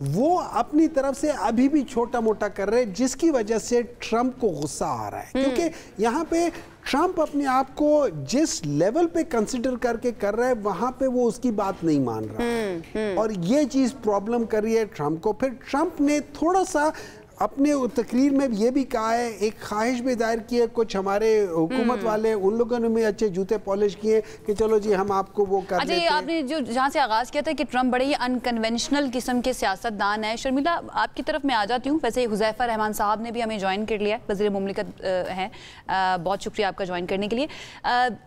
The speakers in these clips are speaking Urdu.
وہ اپنی طرف سے ابھی بھی چھوٹا موٹا کر رہے ہیں، جس کی وجہ سے ٹرمپ کو غصہ آ رہا ہے، کیونکہ یہاں پہ ٹرمپ اپنے آپ کو جس لیول پہ کنسیڈر کر کے کر رہا ہے وہاں پہ وہ اس کی بات نہیں مان رہا، اور یہ چیز پرابلم کر رہی ہے ٹرمپ کو۔ پھر ٹرمپ نے تھوڑا سا اپنے تقریر میں یہ بھی کہا ہے، ایک خواہش بھی ظاہر کی ہے، کچھ ہمارے حکومت والے ان لوگوں نے بھی اچھے جوتے پالش کیے کہ چلو جی ہم آپ کو وہ کر لیتے ہیں۔ آپ نے جو جہاں سے آغاز کیا تھا کہ ٹرمپ بڑے ہی انکنونشنل قسم کے سیاستدان ہیں، شرمیلا آپ کی طرف میں آ جاتی ہوں۔ ویسے حذیفہ رحمان صاحب نے بھی ہمیں جوائن کر لیا ہے، وزیر مملکت ہیں، بہت شکریہ آپ کا جوائن کرنے کے لیے۔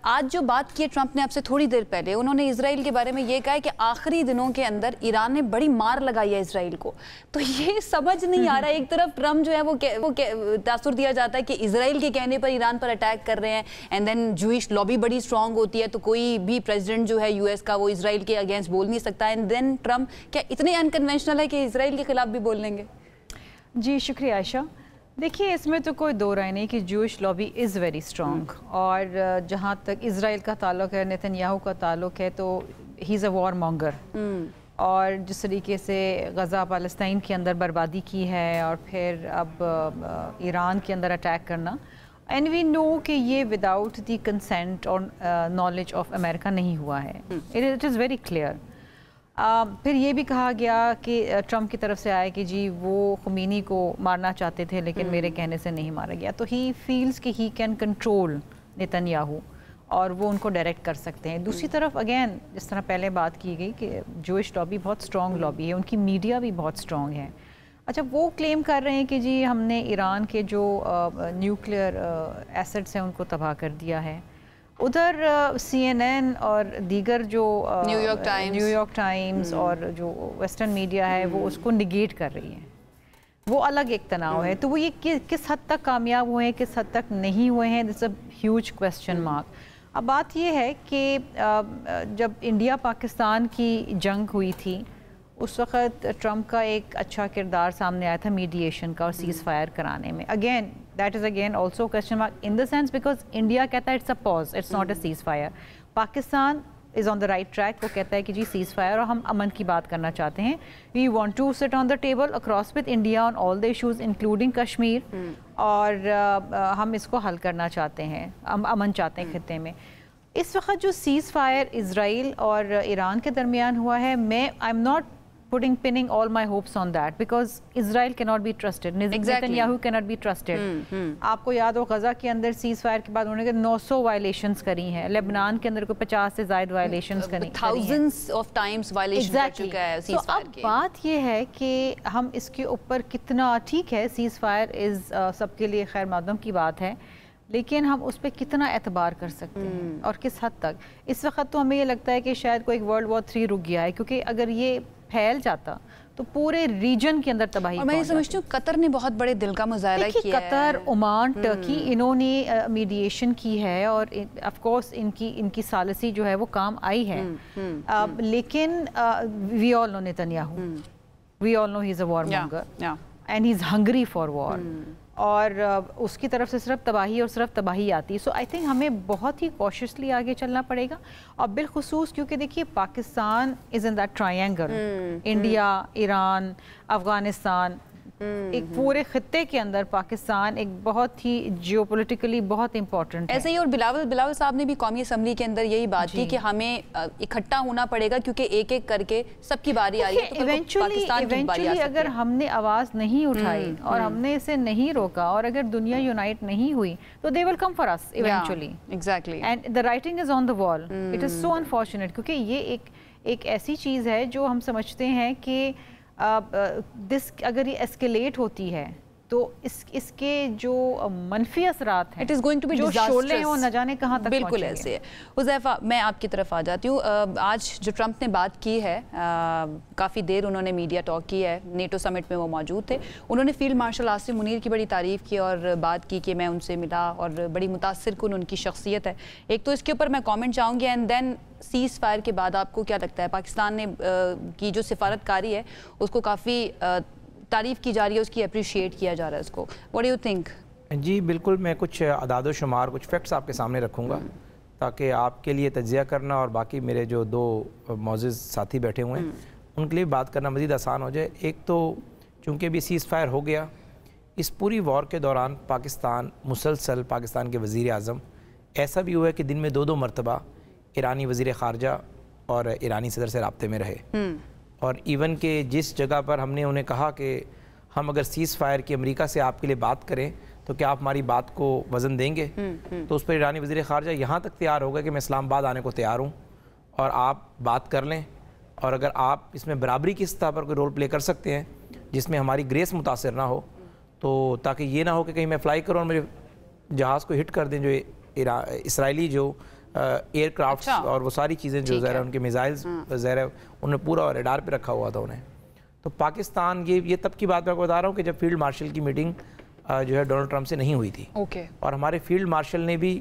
آج جو بات کی ہے ٹرمپ نے آپ سے تھوڑی دیر پہلے، انہوں نے اسرائیل کے بارے میں یہ کہا ہے کہ آخری دنوں کے اندر ایران نے بڑی مار لگائی ہے اسرائیل کو۔ تو یہ سمجھ نہیں آ رہا، ایک طرف ٹرمپ جو ہے وہ تاثر دیا جاتا ہے کہ اسرائیل کے کہنے پر ایران پر اٹیک کر رہے ہیں، اینڈ دین جوئش لابی بڑی اسٹرانگ ہوتی ہے، تو کوئی بھی پریزیڈنٹ جو ہے یو ایس کا وہ اسرائیل کے اگینسٹ بول نہیں سکتا، اینڈ دین ٹرمپ کیا اتنے انکنونشنل ہے کہ اسرائیل کے خلاف بھی بول لیں گے؟ جی شکریہ عائشہ۔ دیکھیے اس میں تو کوئی دو رائے نہیں کہ Jewish lobby is very strong, اور جہاں تک اسرائیل کا تعلق ہے، نیتن یاہو کا تعلق ہے، تو ہی از اے وار مونگر، اور جس طریقے سے غزہ پالستین کے اندر بربادی کی ہے اور پھر اب ایران کے اندر اٹیک کرنا، اینڈ وی نو کہ یہ وداؤٹ دی کنسینٹ اور نالج آف امریکہ نہیں ہوا ہے، اٹ از ویری کلیئر۔ پھر یہ بھی کہا گیا کہ ٹرمپ کی طرف سے آئے کہ جی وہ خمینی کو مارنا چاہتے تھے لیکن میرے کہنے سے نہیں مارا گیا، تو ہی فیلز کہ he can control Nitin Yahoo اور وہ ان کو ڈائریکٹ کر سکتے ہیں۔ دوسری طرف اگین جس طرح پہلے بات کی گئی کہ جوئش لابی بہت سٹرونگ لابی ہے، ان کی میڈیا بھی بہت سٹرونگ ہے۔ اچھا وہ کلیم کر رہے ہیں کہ جی ہم نے ایران کے جو نیوکلیئر ایسٹس ہیں ان کو تباہ کر دیا ہے، ادھر سی این این اور دیگر جو نیو یارک ٹائمز اور جو ویسٹرن میڈیا ہے وہ اس کو نگیٹ کر رہی ہے، وہ الگ ایک تناؤ ہے۔ تو وہ یہ کس حد تک کامیاب ہوئے ہیں، کس حد تک نہیں ہوئے ہیں، دس اے ہیوج کویسچن مارک۔ اب بات یہ ہے کہ جب انڈیا پاکستان کی جنگ ہوئی تھی اس وقت ٹرمپ کا ایک اچھا کردار سامنے آیا تھا میڈیشن کا اور سیز فائر کرانے میں۔ Again that is again also question mark in the sense because India کہتا ہے it's a pause, it's not a ceasefire. Pakistan is on the right track, وہ کہتا ہے کہ جی سیز فائر اور ہم امن کی بات کرنا چاہتے ہیں، we want to sit on the table across with India on all the issues including Kashmir, اور ہم اس کو حل کرنا چاہتے ہیں، ہم امن چاہتے ہیں خطے میں۔ اس وقت جو سیز فائر اسرائیل اور ایران کے درمیان ہوا ہے، میں I am not pinning all my hopes on that because Israel cannot be trusted. Netanyahu cannot be trusted. آپ کو یاد ہو غزہ کے اندر سیز فائر کے بعد انہوں نے 900 وائلیشنز کری ہیں، لبنان کے اندر کوئی 50 سے زائد وائلیشنز کری ہیں، thousands of times violation کر چکا ہے سیز فائر کے۔ اب بات یہ ہے کہ ہم اس کے اوپر کتنا، ٹھیک ہے سیز فائر از سب کے لیے خیر مقدم کی بات ہے، لیکن ہم اس پہ کتنا اعتبار کر سکتے ہیں اور کس حد تک؟ اس وقت تو ہمیں یہ لگتا ہے کہ شاید کوئی ورلڈ وار 3 رک گیا ہے، کیونکہ اگر یہ پھیل جاتا تو پورے ریجن کے اندر تباہی اور میں یہ سمجھتی ہوں قطر نے بہت بڑے دل کا مظاہرہ کیا ہے۔ قطر، عمان، ٹرکی، انہوں نے میڈیشن کی ہے اور آف کورس ان کی سالسی جو ہے وہ کام آئی ہے، لیکن we all know Netanyahu, we all know he is a warmonger and he is hungry for war, اور اس کی طرف سے صرف تباہی اور صرف تباہی آتی ہے۔ سو آئی تھنک ہمیں بہت ہی کوششلی آگے چلنا پڑے گا، اور بالخصوص کیونکہ دیکھیے Pakistan is in that triangle, India, Iran, Afghanistan, ایک پورے خطے کے اندر پاکستان ایک بہت ہی جیو پولیٹیکلی بہت امپورٹنٹ ہے۔ ایسے ہی، اور بلاول صاحب نے بھی قومی اسمبلی کے اندر یہی بات کی کہ ہمیں اکٹھا ہونا پڑے گا کیونکہ ایک ایک کر کے سب کی باری آ رہی ہے، تو ایونچولی اگر ہم نے آواز نہیں اٹھائی اور ہم نے اسے نہیں روکا اور اگر دنیا یونائٹ نہیں ہوئی تو they will come for us eventually. Exactly. And the writing is on the wall. It is so unfortunate کیونکہ یہ ایک ایسی چیز ہے جو ہم سمجھتے ہیں کہ اگر یہ اسکیلیٹ ہوتی ہے تو اس کے جو منفی اثرات ہیں جو شعلے ہیں وہ نہ جانے کہاں تک پہنچیں گے۔ بالکل ایسے ہے۔ حذیفہ میں آپ کی طرف آ جاتی ہوں۔ آج جو ٹرمپ نے بات کی ہے، کافی دیر انہوں نے میڈیا ٹاک کی ہے، نیٹو سمٹ میں وہ موجود تھے، انہوں نے فیلڈ مارشل عاصم منیر کی بڑی تعریف کی اور بات کی کہ میں ان سے ملا اور بڑی متاثر کن ان کی شخصیت ہے۔ ایک تو اس کے اوپر میں کامنٹ چاہوں گی، اینڈ دین سیز فائر کے بعد آپ کو کیا لگتا ہے پاکستان نے کی جو سفارتکاری ہے اس کو کافی تعریف کی جا رہی ہے، اس کی اپریشیٹ کیا جا رہا ہے اس کو، what do you think؟ جی بالکل، میں کچھ اعداد و شمار، کچھ فیکٹس آپ کے سامنے رکھوں گا تاکہ آپ کے لیے تجزیہ کرنا اور باقی میرے جو 2 معزز ساتھی بیٹھے ہوئے ہیں ان کے لیے بات کرنا مزید آسان ہو جائے. ایک تو چونکہ ابھی سیز فائر ہو گیا, اس پوری وار کے دوران پاکستان مسلسل, پاکستان کے وزیر اعظم ایسا بھی ہوا ہے کہ دن میں 2 مرتبہ ایرانی وزیر خارجہ اور ایرانی صدر سے رابطے میں رہے. اور ایون کہ جس جگہ پر ہم نے انہیں کہا کہ ہم اگر سیز فائر کی امریکہ سے آپ کے لیے بات کریں تو کیا آپ ہماری بات کو وزن دیں گے, تو اس پر ایرانی وزیر خارجہ یہاں تک تیار ہو گیا کہ میں اسلام آباد آنے کو تیار ہوں اور آپ بات کر لیں, اور اگر آپ اس میں برابری کی سطح پر کوئی رول پلے کر سکتے ہیں جس میں ہماری گریس متاثر نہ ہو, تو تاکہ یہ نہ ہو کہ کہیں میں فلائی کروں اور میرے جہاز کو ہٹ کر دیں جو اسرائیلی جو ایئر کرافٹس اور وہ ساری چیزیں جو ظاہر ہے ان کے میزائلز ظاہر ہے انہوں نے پورا ریڈار پہ رکھا ہوا تھا انہیں. تو پاکستان یہ تب کی بات میں آپ کو بتا رہا ہوں کہ جب فیلڈ مارشل کی میٹنگ جو ہے ڈونلڈ ٹرمپ سے نہیں ہوئی تھی, اور ہمارے فیلڈ مارشل نے بھی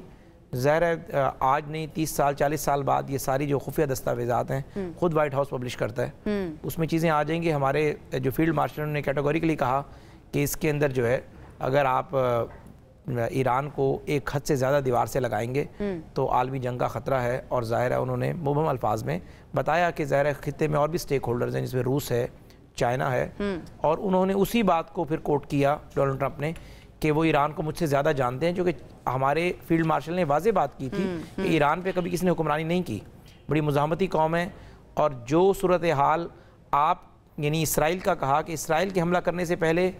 ظاہر ہے آج نہیں 30 سال 40 سال بعد یہ ساری جو خفیہ دستاویزات ہیں خود وائٹ ہاؤس پبلش کرتا ہے, اس میں چیزیں آ جائیں گی. ہمارے جو فیلڈ مارشل نے کیٹیگوریکلی کہا کہ اس کے اندر جو ہے اگر آپ ایران کو ایک حد سے زیادہ دیوار سے لگائیں گے تو عالمی جنگ کا خطرہ ہے. اور ظاہر ہے انہوں نے مبہم الفاظ میں بتایا کہ ظاہر ہے خطے میں اور بھی سٹیک ہولڈرز ہیں جس میں روس ہے, چائنا ہے, اور انہوں نے اسی بات کو پھر کوٹ کیا ڈونلڈ ٹرمپ نے کہ وہ ایران کو مجھ سے زیادہ جانتے ہیں, جو کہ ہمارے فیلڈ مارشل نے واضح بات کی تھی کہ ایران پہ کبھی کسی نے حکمرانی نہیں کی, بڑی مزاحمتی قوم ہے. اور جو صورتحال آپ یعنی اسرائیل کا کہا کہ اسرائیل کے حملہ کرنے سے پہلے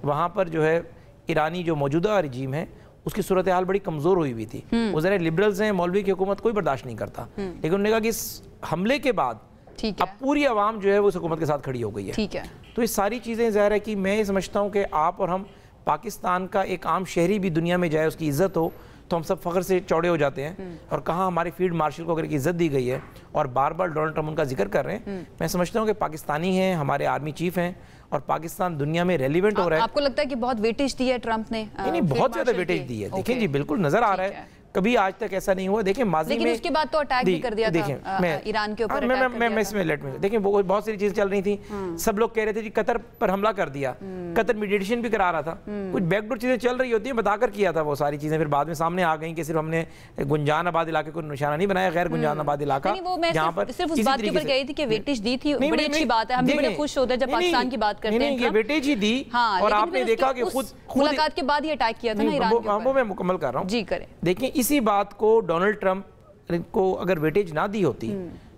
وہاں پر جو ہے ایرانی جو موجودہ رجیم ہے اس کی صورتحال بڑی کمزور ہوئی تھی. وہ ذرا لبرلز ہیں, مولوی کی حکومت کوئی برداشت نہیں کرتا, لیکن انہوں نے کہا کہ اس حملے کے بعد اب پوری عوام جو ہے وہ اس حکومت کے ساتھ کھڑی ہو گئی ہے. تو یہ ساری چیزیں ظاہر ہے کہ میں یہ سمجھتا ہوں کہ آپ اور ہم پاکستان کا ایک عام شہری بھی دنیا میں جائے, اس کی عزت ہو تو ہم سب فخر سے چوڑے ہو جاتے ہیں. اور کہاں ہمارے فیلڈ مارشل کو اگر ایک عزت دی گئی ہے اور بار بار ڈونلڈ ٹرمپ ان کا ذکر کر رہے ہیں, میں سمجھتا ہوں کہ پاکستانی ہیں, ہمارے آرمی چیف ہیں, اور پاکستان دنیا میں ریلیونٹ ہو رہا ہے. آپ کو لگتا ہے کہ بہت ویٹیج دی ہے ٹرمپ نے؟ نہیں, بہت زیادہ ویٹیج دی ہے. دیکھیں جی بالکل نظر آ رہا ہے, کبھی آج تک ایسا نہیں ہوا. دیکھیں ماضی میں لیکن اس کے بعد تو اٹیک بھی کر دیا تھا ایران کے اوپر. میں اس میں لیٹ میں دیکھیں بہت ساری چیزیں چل رہی تھیں. سب لوگ کہہ رہے تھے جی قطر پر حملہ کر دیا, قطر میڈیٹیشن بھی کرا رہا تھا, کچھ بیک ڈور چیزیں چل رہی ہوتی ہیں, بتا کر کیا تھا وہ ساری چیزیں, پھر بعد میں سامنے آ گئیں کہ صرف ہم نے گنجان آباد علاقے کو نشانہ نہیں بنایا, غیر گنجان آباد علاقہ جہاں پر صرف اس بات کے اوپر کہی تھی کہ ویٹیج دی تھی. بڑی اچھی بات ہے, ہم بھی بڑے خوش ہوتے ہیں جب پاکستان کی بات کرتے ہیں. یہ ویٹیج ہی دی, اور آپ نے دیکھا کہ خود ملاقات کے بعد یہ اٹیک کیا تھا نا ایران کے اوپر. وہ میں مکمل کر رہا ہوں. جی کریں. دیکھیں اسی بات کو ڈونلڈ ٹرمپ کو اگر ویٹیج نہ دی ہوتی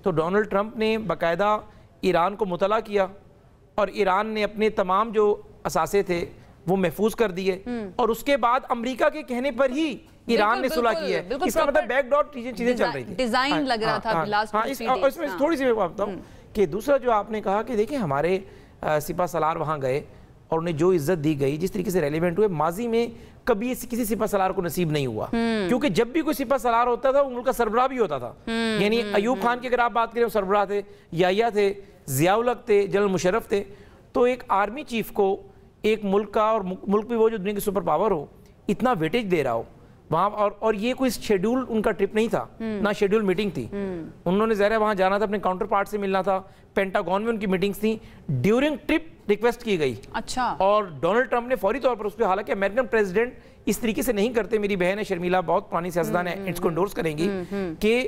تو ڈونلڈ ٹرمپ نے باقاعدہ ایران کو مطلع کیا, اور ایران نے اپنے تمام جو اثاثے تھے وہ محفوظ کر دیے, اور اس کے بعد امریکہ کے کہنے پر ہی ایران نے صلح کی ہے. اس کا مطلب بیک ڈور چیزیں چل رہی تھی, ڈیزائن لگ رہا تھا لاسٹ. اس میں تھوڑی سی میں بتاؤں کہ دوسرا جو آپ نے کہا کہ دیکھیں ہمارے سپہ سالار وہاں گئے اور انہیں جو عزت دی گئی, جس طریقے سے ریلیونٹ ہوئے, ماضی میں کبھی کسی سپہ سالار کو نصیب نہیں ہوا, کیونکہ جب بھی کوئی سپہ سالار ہوتا تھا وہ ملک کا سربراہ بھی ہوتا تھا. یعنی ایوب خان کی اگر آپ بات کریں وہ سربراہ تھے, یحییٰ تھے, ضیاء الحق تھے, جنرل مشرف تھے. تو ایک آرمی چیف کو ایک ملک کا, اور ملک بھی وہ جو دنیا کی سپر پاور ہو, اتنا ویٹیج دے رہا ہو وہاں, اور یہ کوئی شیڈول ان کا ٹرپ نہیں تھا, نہ شیڈول میٹنگ تھی. انہوں نے ظاہر ہے وہاں جانا تھا, اپنے کاؤنٹر پارٹ سے ملنا تھا, پینٹاگون میں ان کی میٹنگز تھیں, ڈیورنگ ٹرپ ریکویسٹ کی گئی. اچھا. اور ڈونلڈ ٹرمپ نے فوری طور پر اس پہ, حالانکہ امریکن پریزیڈنٹ اس طریقے سے نہیں کرتے, میری بہن ہے شرمیلا بہت پرانی سیاستدان ہے, اس کو انڈورس کریں گی کہ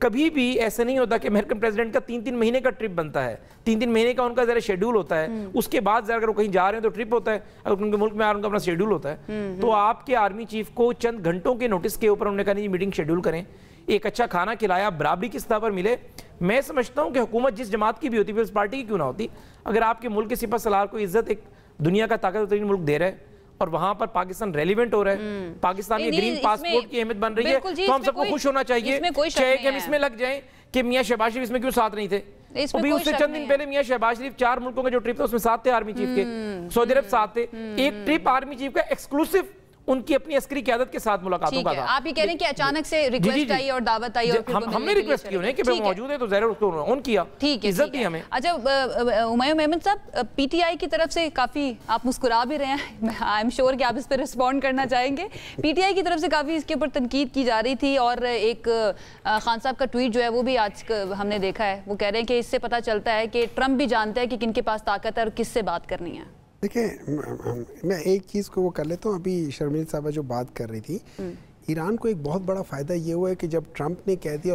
کبھی بھی ایسا نہیں ہوتا کہ امریکن پریزیڈنٹ کا 3 مہینے کا ٹرپ بنتا ہے, 3 مہینے کا ان کا ذرا شیڈول ہوتا ہے, اس کے بعد ذرا اگر وہ کہیں جا رہے ہیں تو ٹرپ ہوتا ہے, اگر ان کے ملک میں آ رہے ہیں تو اپنا شیڈول ہوتا ہے. تو آپ کے آرمی چیف کو چند گھنٹوں کے نوٹس کے اوپر انہوں نے کہا نہیں میٹنگ شیڈول کریں, ایک اچھا کھانا کھلایا, برابری کی سطح پر ملے. میں سمجھتا ہوں کہ حکومت جس جماعت کی بھی ہوتی, پیپلز پارٹی کی کیوں نہ ہوتی, اگر آپ کے ملک کے سپہ سالار کو عزت ایک دنیا کا طاقتور ترین ملک دے رہا ہے اور وہاں پر پاکستان ریلیونٹ ہو رہا ہے, پاکستان کی گرین پاسپورٹ کی اہمیت بن رہی ہے, تو ہم سب کو خوش ہونا چاہیے, چاہے کہ ہم اس میں لگ جائیں کہ میاں شہباز شریف اس میں کیوں ساتھ نہیں تھے. ابھی اس سے چند دن پہلے میاں شہباز شریف 4 ملکوں کا جو ٹرپ تھا اس میں ساتھ تھے آرمی چیف کے, سعودی عرب ساتھ تھے. ایک ٹرپ آرمی چیف کا ایکسکلوسیو ان کی اپنی عسکری قیادت کے ساتھ ملاقاتوں کا تھا. آپ یہ کہہ رہے ہیں کہ اچانک سے ریکویسٹ آئی اور دعوت آئی, اور ہم نے ریکویسٹ کی انہیں کہ وہ موجود ہے تو ظاہر اس کو آن کیا, عزت دی ہمیں. اچھا ہمایوں میمن صاحب, پی ٹی آئی کی طرف سے کافی آپ مسکرا بھی رہے ہیں, آئی ایم شیور کہ آپ اس پہ رسپونڈ کرنا چاہیں گے. پی ٹی آئی کی طرف سے کافی اس کے اوپر تنقید کی جا رہی تھی, اور ایک خان صاحب کا ٹویٹ جو ہے وہ بھی آج ہم نے دیکھا ہے, وہ کہہ رہے ہیں کہ اس سے پتہ چلتا ہے کہ ٹرمپ بھی جانتا ہے کہ کن کے پاس طاقت ہے اور کس سے بات کرنی ہے. دیکھیں میں ایک چیز کو وہ کر لیتا ہوں, ابھی شرمیل صاحبہ جو بات کر رہی تھی, ایران کو ایک بہت بڑا فائدہ یہ ہوا ہے کہ جب ٹرمپ نے کہہ دیا,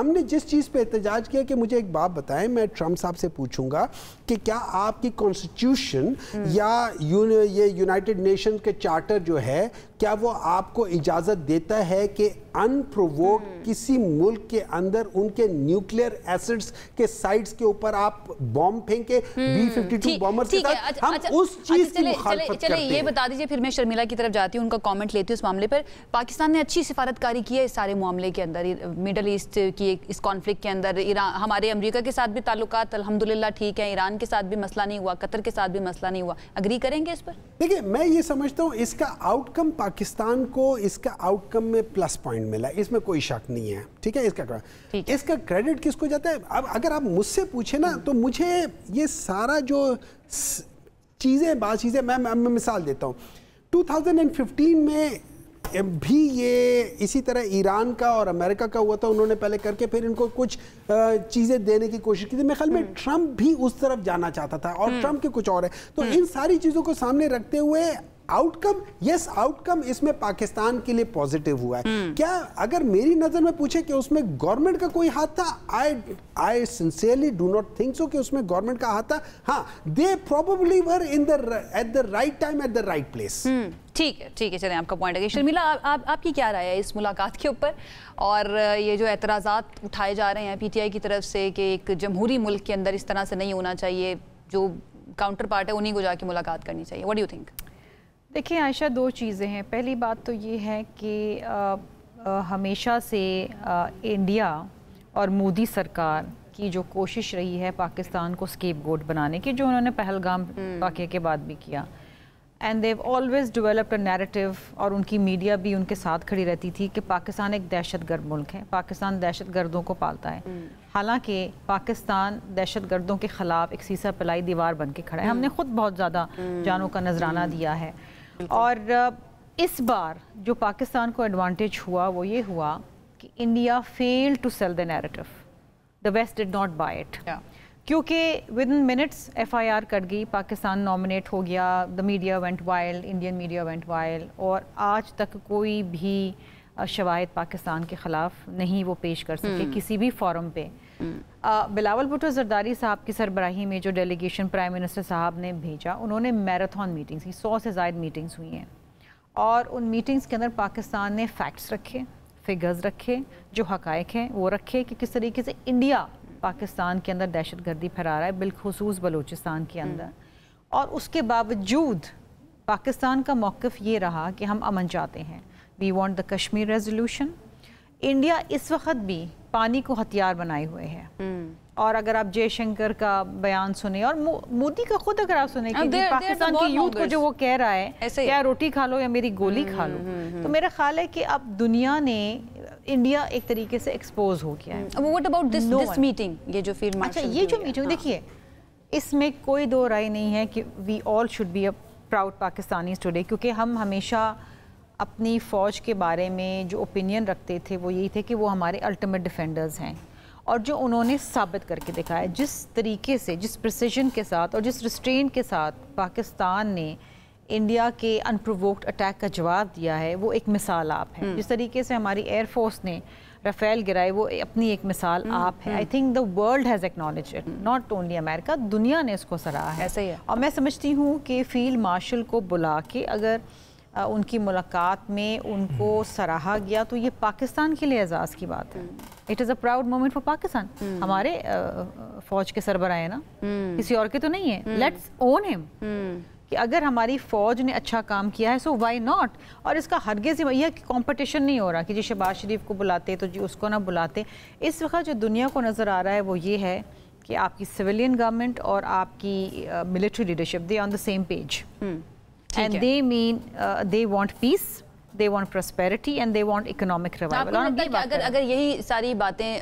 ہم نے جس چیز پہ احتجاج کیا کہ مجھے ایک بات بتائیں, میں ٹرمپ صاحب سے پوچھوں گا کہ کیا آپ کی کانسٹیٹیوشن یا یہ یونائٹڈ نیشن کے چارٹر جو ہے کیا وہ آپ کو اجازت دیتا ہے کہ ان پروووک کسی ملک کے اندر ان کے نیوکلیئر ایسڈز کے سائٹس کے اوپر آپ بوم پھینکے B-52 بومرز کے ساتھ؟ ہم اس چیز کی مخالفت کرتے ہیں. یہ بتا دیجئے, پھر میں شرمیلا کی طرف جاتی ہوں, ان کا کامنٹ لیتی ہوں اس معاملے پر. پاکستان نے اچھی سفارتکاری کی ہے اس سارے معاملے کے اندر, میڈل ایسٹ کی اس کانفلکٹ کے اندر. ہمارے امریکہ کے ساتھ بھی تعلقات الحمدللہ ٹھیک ہیں, ایران کے ساتھ بھی مسئلہ نہیں ہوا, قطر کے ساتھ بھی مسئلہ نہیں ہوا. اگری کریں گے اس پر؟ دیکھیں, میں یہ سمجھتا ہوں اس کا آؤٹ کم پاکستان کو اس کا آؤٹ کم میں پلس پوائنٹ ملا, اس میں کوئی شک نہیں ہے, ٹھیک ہے. اس کا کریڈٹ کس کو جاتا ہے؟ اب اگر آپ مجھ سے پوچھیں نا تو مجھے یہ سارا جو چیزیں بعض چیزیں میں مثال دیتا ہوں. 2015 میں بھی یہ اسی طرح ایران کا اور امریکہ کا ہوا تھا, انہوں نے پہلے کر کے پھر ان کو کچھ چیزیں دینے کی کوشش کی تھی. میرے خیال میں ٹرمپ بھی اس طرف جانا چاہتا تھا اور ٹرمپ کے کچھ اور ہے. تو ان ساری چیزوں کو سامنے رکھتے ہوئے آؤٹ کم, یس آؤٹ کم اس میں پاکستان کے لیے پوزیٹیو ہوا ہے. کیا اگر میری نظر میں پوچھے کہ اس میں گورنمنٹ کا کوئی ہاتھ تھا؟ I sincerely do not think so کہ اس میں گورنمنٹ کا ہاتھ تھا. ہاں, they probably were at the right time at the right place. ٹھیک ہے, ٹھیک ہے, چلیں آپ کا پوائنٹ ہے. شرمیلا, آپ کی کیا رائے ہے اس ملاقات کے اوپر, اور یہ جو اعتراضات اٹھائے جا رہے ہیں پی ٹی آئی کی طرف سے کہ ایک جمہوری ملک کے اندر اس طرح سے نہیں ہونا چاہیے, جو کاؤنٹر پارٹ ہے انہیں کو جا کے ملاقات کرنی چاہیے. What do you think? دیکھیں عائشہ, دو چیزیں ہیں. پہلی بات تو یہ ہے کہ ہمیشہ سے انڈیا اور مودی سرکار کی جو کوشش رہی ہے پاکستان کو اسکیپ گوٹ بنانے کی, جو انہوں نے پہلگام واقعے کے بعد بھی کیا, and they've always developed a narrative, اور ان کی میڈیا بھی ان کے ساتھ کھڑی رہتی تھی کہ پاکستان ایک دہشت گرد ملک ہے, پاکستان دہشت گردوں کو پالتا ہے. حالانکہ پاکستان دہشت گردوں کے خلاف ایک سیسا پلائی دیوار بن کے کھڑا ہے. ہم نے خود بہت زیادہ جانوں کا نذرانہ دیا ہے. اور اس بار جو پاکستان کو ایڈوانٹیج ہوا وہ یہ ہوا کہ India fail to sell the narrative, the west did not buy it, کیونکہ ود ان منٹس ایف آئی آر کٹ گئی, پاکستان نامنیٹ ہو گیا, the media went wild, Indian media went wild, اور آج تک کوئی بھی شواہد پاکستان کے خلاف نہیں وہ پیش کر سکے کسی بھی فورم پہ. بلاول بھٹو زرداری صاحب کی سربراہی میں جو ڈیلیگیشن پرائم منسٹر صاحب نے بھیجا, انہوں نے میراتھن میٹنگز کی, 100 سے زائد میٹنگز ہوئی ہیں, اور ان میٹنگز کے اندر پاکستان نے فیکٹس رکھے, فگرز رکھے, جو حقائق ہیں وہ رکھے کہ کس طریقے سے انڈیا پاکستان کے اندر دہشت گردی پھیلا رہا ہے, بالخصوص بلوچستان کے اندر. اور اس کے باوجود پاکستان کا موقف یہ رہا کہ ہم امن چاہتے ہیں, we want the Kashmir resolution. India اس وقت بھی پانی کو ہتھیار بنائے ہوئے ہے, اور اگر آپ جے شنکر کا بیان سنیں اور مودی کا خود اگر آپ سنیں کہ پاکستان کی یوتھ کو جو وہ کہہ رہا ہے کیا روٹی کھا لو یا میری گولی کھا لو, تو میرا خیال ہے کہ اب دنیا نے انڈیا ایک طریقے سے ایکسپوز ہو گیا ہے. What about this meeting, یہ جو فیلڈ مارشل, اچھا یہ جو میٹنگ, دیکھیے اس میں کوئی دو رائے نہیں ہے کہ we all should be a proud Pakistanis today, کیونکہ ہم ہمیشہ اپنی فوج کے بارے میں جو اوپینین رکھتے تھے وہ یہی تھے کہ وہ ہمارے الٹیمیٹ ڈیفینڈرز ہیں, اور جو انہوں نے ثابت کر کے دکھایا, جس طریقے سے, جس پریسیجن کے ساتھ اور جس ریسٹرینٹ کے ساتھ پاکستان نے انڈیا کے انپرووکڈ اٹیک کا جواب دیا ہے, وہ ایک مثال آپ ہے. جس طریقے سے ہماری ایئر فورس نے رافیل گرائے, وہ اپنی ایک مثال آپ ہے. I think the world has acknowledged it, not only امریکہ, دنیا نے اس کو سراہا ہے. ایسا ہی ہے. اور میں سمجھتی ہوں کہ فیلڈ مارشل کو بلا کے اگر ان کی ملاقات میں ان کو سراہا گیا تو یہ پاکستان کے لیے اعزاز کی بات ہے. It is a proud moment for Pakistan. ہمارے فوج کے سربراہ ہیں نا, کسی اور کے تو نہیں ہے. لیٹس اون ہم کہ اگر ہماری فوج نے اچھا کام کیا ہے سو وائی ناٹ. اور اس کا ہرگز یہ کمپٹیشن نہیں ہو رہا کہ جی شہباز شریف کو بلاتے تو جی اس کو نہ بلاتے. اس وقت جو دنیا کو نظر آ رہا ہے وہ یہ ہے کہ آپ کی سویلین گورنمنٹ اور آپ کی military leadership, they on the same page, and they mean they want peace, they want prosperity and they want economic revival. اگر یہی ساری باتیں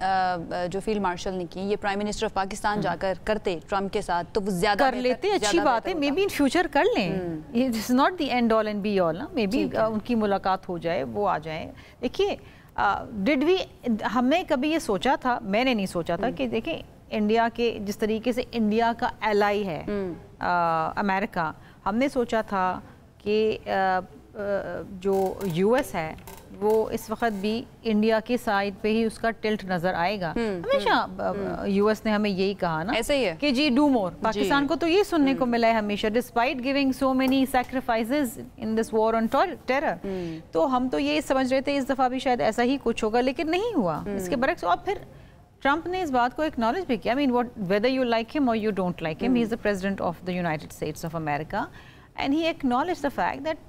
جو فیلڈ مارشل نے کی یہ پرائم منسٹر آف پاکستان جا کر کرتے ٹرمپ کے ساتھ تو وہ زیادہ کر لیتے, اچھی بات ہے, مے بی ان فیوچر کر لیں. This is not the end all and be all, نا, مے بی ان کی ملاقات ہو جائے, وہ آ جائیں. دیکھیے ڈڈ وی, ہم نے کبھی یہ سوچا تھا, میں نے نہیں سوچا تھا کہ دیکھیں انڈیا کے جس طریقے سے انڈیا کا ایلائی ہے امریکہ, ہم نے سوچا تھا کہ جو یو ایس ہے وہ اس وقت بھی انڈیا کے سائڈ پہ ہی اس کا ٹلٹ نظر آئے گا. ہمیشہ یو ایس نے ہمیں یہی کہا نا کہ جی ڈو مور. پاکستان کو تو یہ سننے کو ملا ہے ہمیشہ, despite giving so many sacrifices in this war on terror. تو ہم تو یہ سمجھ رہے تھے اس دفعہ بھی شاید ایسا ہی کچھ ہوگا, لیکن نہیں ہوا. اس کے برعکس, اور پھر ٹرمپ نے اس بات کو ایکنالج بھی کیا. I mean, whether you like him or you don't like him, he is the president of the United States of America, and he acknowledged the fact that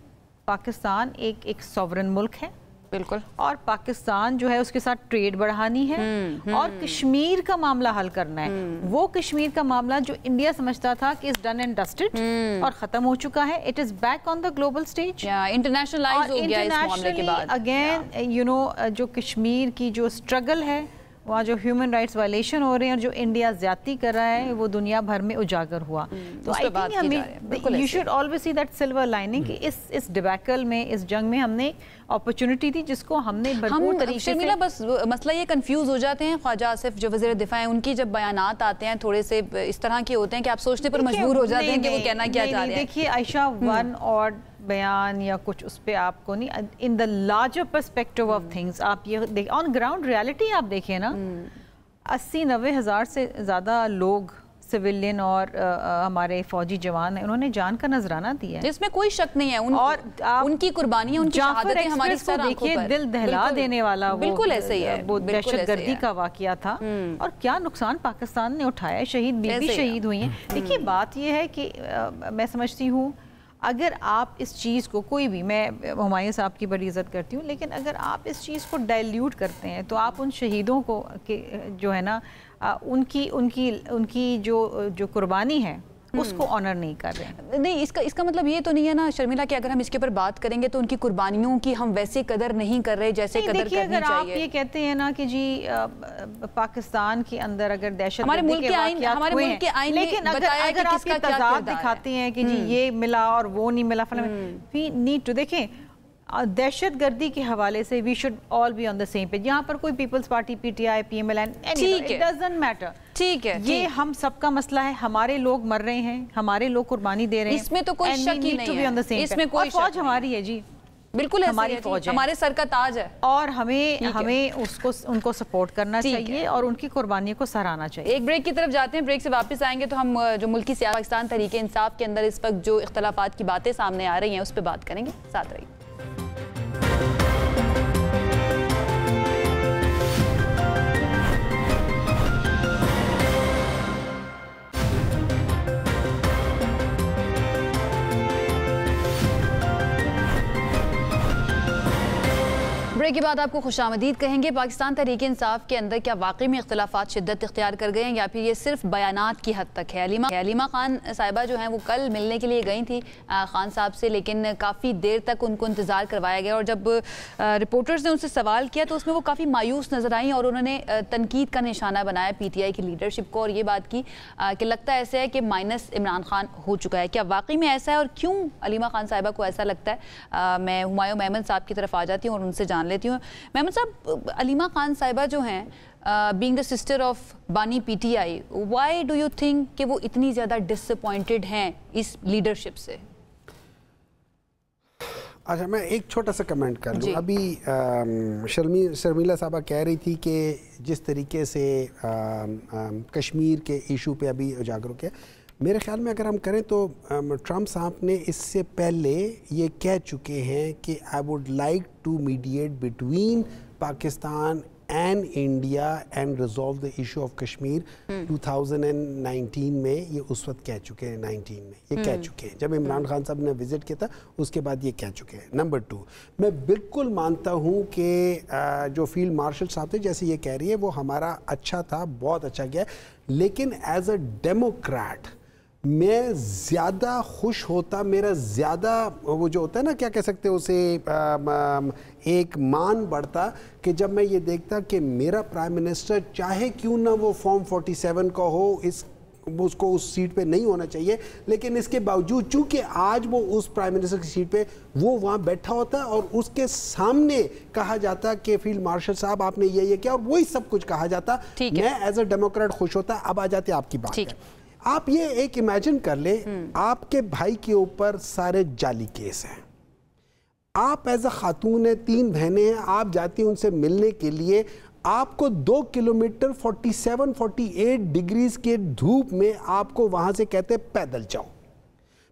Pakistan ایک سوورن ملک ہے بالکل, اور پاکستان جو ہے اس کے ساتھ ٹریڈ بڑھانی ہے اور کشمیر کا معاملہ حل کرنا ہے. وہ کشمیر کا معاملہ جو انڈیا سمجھتا تھا کہ it's done and dusted اور ختم ہو چکا ہے, it is back on the global stage. Internationalize ہو گیا اس معاملے کے بعد. اگین یو نو جو کشمیر کی جو اسٹرگل ہے, وہاں جو ہیومن رائٹس وائلیشن ہو رہے ہیں اور جو انڈیا زیادتی کر رہا ہے, وہ دنیا بھر میں اجاگر ہوا. تو آئی تھنک ہمیں you should always see that silver lining کہ اس ڈیبیکل میں, اس جنگ میں ہم نے اپرچونٹی تھی جس کو ہم نے بھرپور طریقے سے. شرمیلا بس مسئلہ یہ کنفیوز ہو جاتے ہیں, خواجہ آصف جو وزیر دفاع ہیں ان کی جب بیانات آتے ہیں تھوڑے سے اس طرح کے ہوتے ہیں کہ آپ سوچنے پر مجبور ہو جاتے ہیں کہ وہ کہنا کیا چاہ رہے ہیں. دیکھیے عائشہ, ون اور بیان یا کچھ اس پہ آپ کو نہیں, in the larger perspective of things آپ یہ دیکھیں, آن گراؤنڈ ریالٹی آپ دیکھیں نا, 80-90 ہزار سے زیادہ لوگ سویلین اور ہمارے فوجی جوان ہیں, انہوں نے جان کا نذرانہ دیا ہے, اس میں کوئی شک نہیں ہے. اور ان کی قربانیاں, ان کی شہادتیں ہماری سر آنکھوں پر. دل دہلا دینے والا بالکل ایسا ہی ہے, وہ دہشت گردی کا واقعہ تھا, اور کیا نقصان پاکستان نے اٹھایا ہے, شہید بیوی شہید ہوئی ہیں. دیکھیے بات یہ ہے کہ میں سمجھتی ہوں اگر آپ اس چیز کو, کوئی بھی, میں ہمایوں صاحب کی بڑی عزت کرتی ہوں, لیکن اگر آپ اس چیز کو ڈائلیوٹ کرتے ہیں تو آپ ان شہیدوں کو جو ہے نا ان کی جو قربانی ہے اس کو آنر نہیں کر رہے ہیں. نہیں, اس کا مطلب یہ تو نہیں ہے نا شرمیلا کہ اگر ہم اس کے اوپر بات کریں گے تو ان کی قربانیوں کی ہم ویسے قدر نہیں کر رہے جیسے قدر کرنی چاہیے. اگر آپ یہ کہتے ہیں نا کہ جی پاکستان کے اندر اگر دہشت گردی کے واقعات ہوئے ہیں, لیکن اگر آپ یہ تضاد دکھاتے ہیں کہ جی یہ ملا اور وہ نہیں ملا, we need to, دیکھیں دہشت گردی کے حوالے سے we should all be on the same page. یہاں پر کوئی Peoples Party, P T I, P M L N, it doesn't matter. ٹھیک ہے, یہ ہم سب کا مسئلہ ہے, ہمارے لوگ مر رہے ہیں, ہمارے لوگ قربانی دے رہے ہیں, اس میں تو کوئی شک ہی نہیں ہے, اس میں کوئی فوج ہماری ہے جی, بالکل ہماری فوج ہے, ہمارے سر کا تاج ہے, اور ہمیں ان کو سپورٹ کرنا چاہیے اور ان کی قربانیوں کو سراہنا چاہیے. ایک بریک کی طرف جاتے ہیں, بریک سے واپس آئیں گے تو ہم جو ملکی سیاست پاکستان تحریک انصاف کے اندر اس وقت جو اختلافات کی باتیں سامنے آ رہی ہیں اس پہ بات کریں گے. ساتھ رہیے. بریک کے بعد آپ کو خوش آمدید کہیں گے. پاکستان تحریک انصاف کے اندر کیا واقعی میں اختلافات شدت اختیار کر گئے ہیں یا پھر یہ صرف بیانات کی حد تک ہے؟ علیمہ خان صاحبہ جو ہیں وہ کل ملنے کے لیے گئی تھی خان صاحب سے, لیکن کافی دیر تک ان کو انتظار کروایا گیا, اور جب رپورٹرز نے ان سے سوال کیا تو اس میں وہ کافی مایوس نظر آئیں اور انہوں نے تنقید کا نشانہ بنایا پی ٹی آئی کی لیڈرشپ کو, اور یہ بات کی کہ لگتا ہے ایسا ہے کہ مائنس عمران خان ہو چکا ہے. کیا واقعی میں ایسا ہے اور کیوں علیمہ خان صاحبہ کو ایسا لگتا ہے؟ میں ہمایوں میمن صاحب کی طرف آ جاتی ہوں اور ان سے جان لیتی ہوں. میمن صاحب, علیمہ خان صاحبہ جو ہیں being the sister of بانی پی T I, why do you think کہ وہ اتنی زیادہ ڈسپوائنٹڈ ہیں اس لیڈرشپ سے؟ اچھا, میں ایک چھوٹا سا کمنٹ کر لوں. ابھی شرمیلا صاحبہ کہہ رہی تھی کہ جس طریقے سے کشمیر کے ایشو پہ ابھی اجاگر کیا, میرے خیال میں اگر ہم کریں تو ٹرمپ صاحب نے اس سے پہلے یہ کہہ چکے ہیں کہ I would like to mediate between Pakistan and India and resolve the issue of Kashmir 2019 میں. یہ اس وقت کہہ چکے ہیں, 19 میں یہ کہہ چکے ہیں جب عمران خان صاحب نے وزٹ کیا تھا, اس کے بعد یہ کہہ چکے ہیں. نمبر 2, میں بالکل مانتا ہوں کہ جو فیلڈ مارشل صاحب تھے جیسے یہ کہہ رہی ہے وہ ہمارا اچھا تھا, بہت اچھا کیا, لیکن ایز اے ڈیموکریٹ میں زیادہ خوش ہوتا, میرا زیادہ وہ جو ہوتا ہے نا کیا کہہ سکتے اسے, ایک مان بڑھتا کہ جب میں یہ دیکھتا کہ میرا پرائم منسٹر چاہے کیوں نہ وہ فارم 47 کا ہو, اس کو اس سیٹ پہ نہیں ہونا چاہیے, لیکن اس کے باوجود چونکہ آج وہ اس پرائم منسٹر کی سیٹ پہ وہ وہاں بیٹھا ہوتا اور اس کے سامنے کہا جاتا کہ فیلڈ مارشل صاحب آپ نے یہ کیا, اور وہی سب کچھ کہا جاتا, میں ایز اے ڈیموکریٹ خوش ہوتا. اب آ جاتے آپ کی بات ہے. آپ یہ ایک امیجن کر لیں, آپ کے بھائی کے اوپر سارے جعلی کیس ہیں, آپ ایز اے خاتون ہیں، 3 بہنیں ہیں، آپ جاتی ہیں ان سے ملنے کے لیے، آپ کو 2 کلومیٹر 47-48 ڈگریز کے دھوپ میں آپ کو وہاں سے کہتے پیدل جاؤ،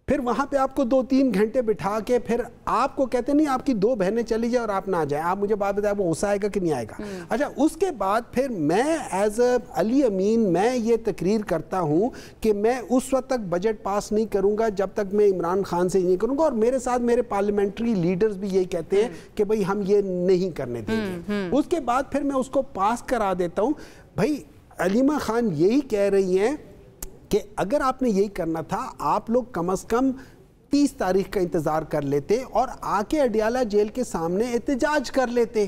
پھر وہاں پہ آپ کو 2-3 گھنٹے بٹھا کے پھر آپ کو کہتے نہیں آپ کی 2 بہنیں چلی جائیں اور آپ نہ جائیں، آپ مجھے بات بتائیں وہ غصہ آئے گا کہ نہیں آئے گا؟ اچھا اس کے بعد پھر میں ایز اے علی امین میں یہ تقریر کرتا ہوں کہ میں اس وقت تک بجٹ پاس نہیں کروں گا جب تک میں عمران خان سے نہیں کروں گا، اور میرے ساتھ میرے پارلیمنٹری لیڈرز بھی یہی کہتے ہیں کہ بھئی ہم یہ نہیں کرنے دیں گے۔ اس کے بعد پھر میں اس کو پاس کرا دیتا ہوں۔ بھئی علیمہ خان یہی کہہ رہی ہیں کہ اگر آپ نے یہی کرنا تھا آپ لوگ کم از کم 30 تاریخ کا انتظار کر لیتے اور آ کے اڈیالہ جیل کے سامنے احتجاج کر لیتے،